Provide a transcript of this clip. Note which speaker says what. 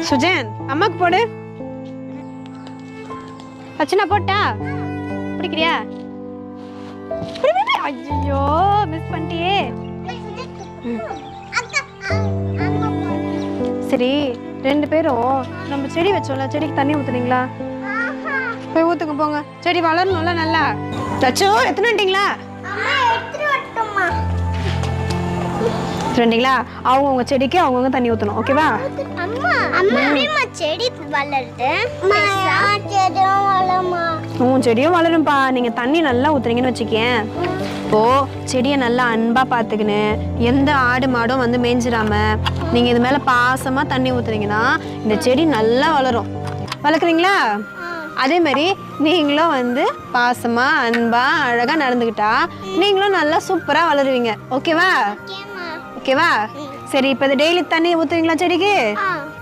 Speaker 1: சுஜன் அம்மாக்கு போடு. அச்சனா போட்டா பிடிக்கிறியா? ஐயோ மிஸ் பண்ணிட்டியே. சரி 2 பேரும் நம்ம செடி வச்சோம்ல, செடிக்கு தண்ணி ஊத்துனீங்களா? போய் ஊத்துங்க போங்க, செடி வளரணும்ல நல்லா. தச்சோ எத்தனை வந்துட்டீங்களா? சொல்றீங்களா? அவங்கவுங்க செடிக்கு அவங்கவுங்க தண்ணி ஊற்றணும். ஓகேவா? செடியும் வளரும்பா. நீங்க தண்ணி நல்லா ஊத்துறீங்கன்னு வச்சுக்கேன். இப்போ செடியை நல்லா அன்பா பார்த்துக்கின்னு எந்த ஆடு மாடும் வந்து மேய்ஞ்சிடாம நீங்க இது மேல பாசமா தண்ணி ஊத்துறீங்கன்னா இந்த செடி நல்லா வளரும். வளர்க்குறீங்களா? அதே மாதிரி நீங்களும் வந்து பாசமா அன்பா அழகா நடந்துக்கிட்டா நீங்களும் நல்லா சூப்பரா வளருவீங்க. ஓகேவா? ஓகேவா? சரி, இப்போ டெய்லி தண்ணி ஊத்துவீங்களா செடிக்கு?